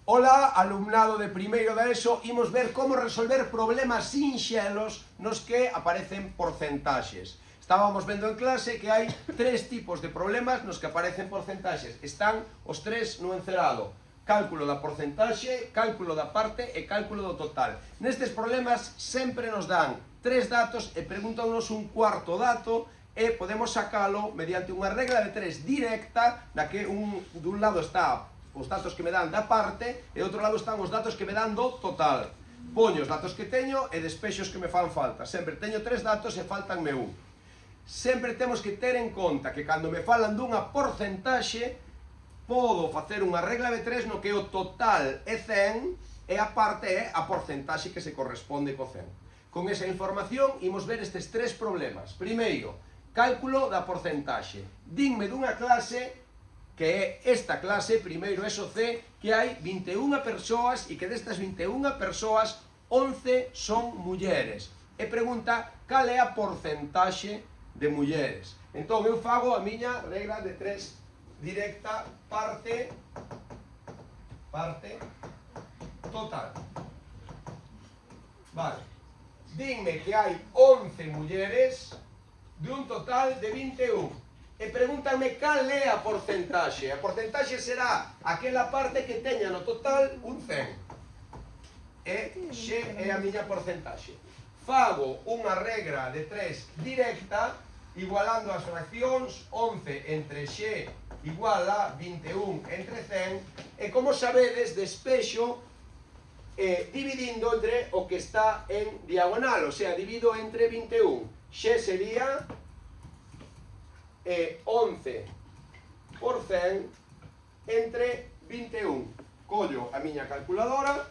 Ola, alumnado de primeiro da ESO, imos ver como resolver problemas sinxelos nos que aparecen porcentaxes. Estábamos vendo en clase que hai tres tipos de problemas nos que aparecen porcentaxes. Están os tres no encerado. Cálculo da porcentaxe, cálculo da parte e cálculo do total. Nestes problemas sempre nos dan tres datos e pregúntanos un cuarto dato e podemos sacalo mediante unha regla de tres directa, na que dun lado está os datos que me dan da parte e do outro lado están os datos que me dan do total. Poño os datos que teño e despexo os que me fan falta. Sempre teño tres datos e faltanme un. Sempre temos que ter en conta que cando me falan dunha porcentaxe podo facer unha regla de tres no que o total é 100 e a parte é a porcentaxe que se corresponde co 100. Con esa información imos ver estes tres problemas. Primeiro, cálculo da porcentaxe. Dinme dunha clase que é esta clase, primeiro ESO C, que hai 21 persoas e que destas 21 persoas 11 son mulleres. E pregunta cal é a porcentaxe de mulleres. Entón eu fago a miña regla de tres directa, parte, total. Vale. Dinme que hai 11 mulleres de un total de 21. E pregúntame cal é a porcentaxe. A porcentaxe será aquela parte que teña no total un 100. E xe é a miña porcentaxe. Fago unha regra de 3 directa, igualando as fraccións 11 entre xe igual a 21 entre 100, e como sabedes, despexo dividindo entre o que está en diagonal, o sea, divido entre 21. Xe sería 11 por 100 entre 21. Collo a miña calculadora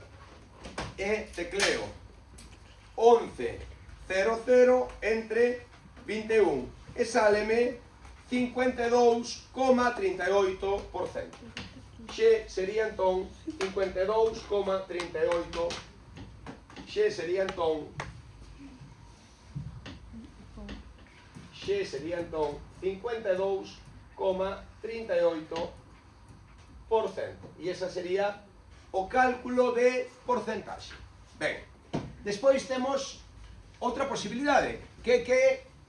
e tecleo 11,00 entre 21 e sáleme 52,38%. Xe sería entón 52,38%. Xe sería entón 52,38%. E esa sería o cálculo de porcentaxe. Ben, despois temos outra posibilidade, que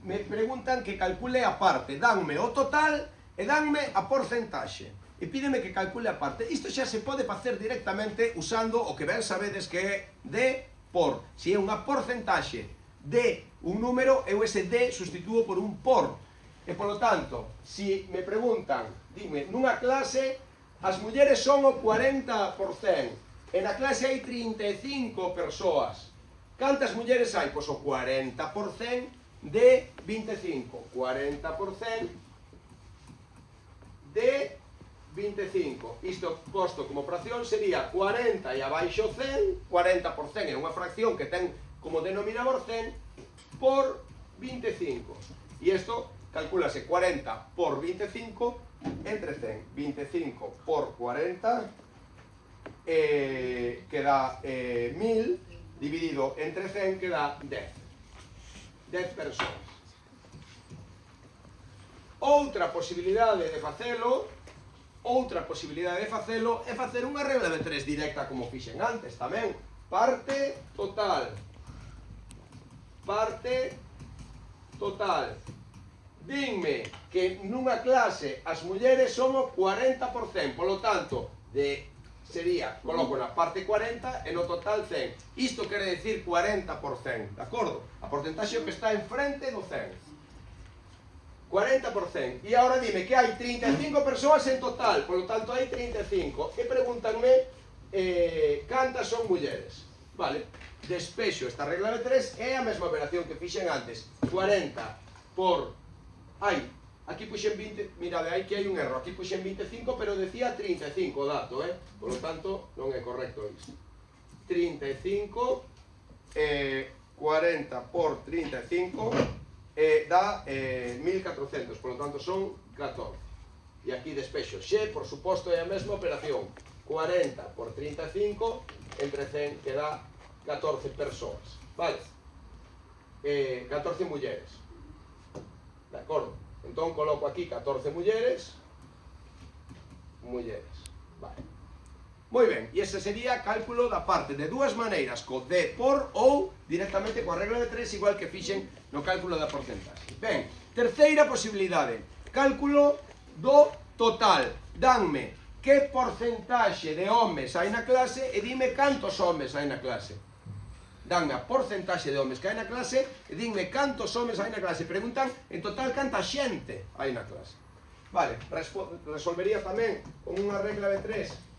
me preguntan que calcule a parte. Danme o total e danme a porcentaxe. E pídeme que calcule a parte. Isto xa se pode facer directamente usando o que ben sabedes que é de por. Se é unha porcentaxe de un número, eu ese de sustituo por un por. E polo tanto, se me preguntan, dime, nunha clase as mulleres son o 40%, e na clase hai 35 persoas. Cantas mulleres hai? Pois o 40% de 25. 40% de 25. Isto posto como fracción sería 40 e abaixo 100. 40% é unha fracción que ten como denominador 100 por 25. E isto calculase 40 por 25 entre 100. 25 por 40 que dá 1000 dividido entre 100 que dá 10. 10 persoas. Outra posibilidade de facelo é facer unha regla de 3 directa como fixen antes tamén. Parte total. Parte total. Dinme que nunha clase as mulleres son o 40%, polo tanto, sería, coloco na parte 40 e no total 100. Isto quere decir 40%, de acordo? A porcentaxe que está enfrente do 100. 40%. E agora dime que hai 35 persoas en total, polo tanto hai 35. E pregúntanme cantas son mulleres. Vale, despexo esta regla de 3 é a mesma operación que fixen antes. 40 por... aquí puxen 20... Mirade, aí que hai un erro. Aquí puxen 25, pero decía 35 o dato, Por lo tanto, non é correcto isto. 35, 40 por 35, dá 1400, por lo tanto son 14. E aquí despexo xe, por suposto, é a mesma operación. 40 por 35 entre 100 que dá 14 persoas. Vale? 14 mulleres. De acordo? Entón coloco aquí 14 mulleres. Vale. Moi ben, e ese sería cálculo da parte de dúas maneiras, co de por ou directamente coa regla de 3, igual que fixen no cálculo da porcentaxe. Ben, terceira posibilidade, cálculo do total. Danme que porcentaxe de homes hai na clase e dime cantos homes hai na clase. Danme a porcentaxe de homes que hai na clase e dime cantos homes hai na clase. Preguntan en total canta xente hai na clase. Vale, resolvería tamén con unha regla de 3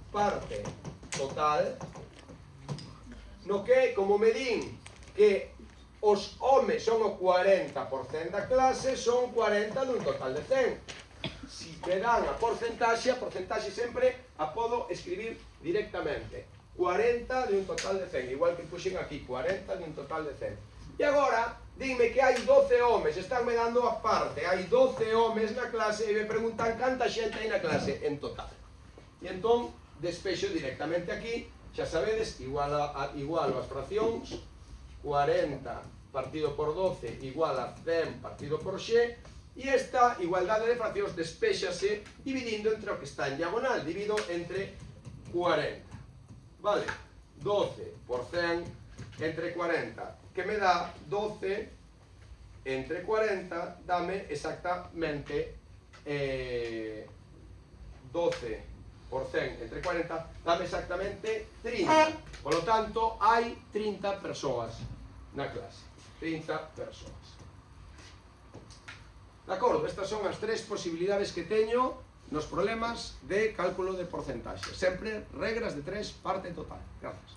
parte total, no que, como me din que os homes son o 40% da clase, son 40 dun total de 100. Si me dan a porcentaxe sempre a podo escribir directamente. 40 de un total de 100, igual que puxen aquí, 40 de un total de 100. E agora, dime que hai 12 homes, estánme dando a parte, hai 12 homes na clase e me preguntan canta xente hai na clase en total. E entón, despexo directamente aquí, xa sabedes, igualo as fraccións, 40 partido por 12 igual a 100 partido por x, e esta igualdade de fraccións despéxase dividindo entre o que está en diagonal, divido entre 40. Vale, 12 por 100 entre 40, que me dá 12 entre 40, dame exactamente 12 por 100 entre 40, dame exactamente 30. Por lo tanto, hai 30 persoas na clase. 30 persoas. De acordo, estas son as tres posibilidades que teño nos problemas de cálculo de porcentaxe. Sempre regras de 3, parte total. Gracias.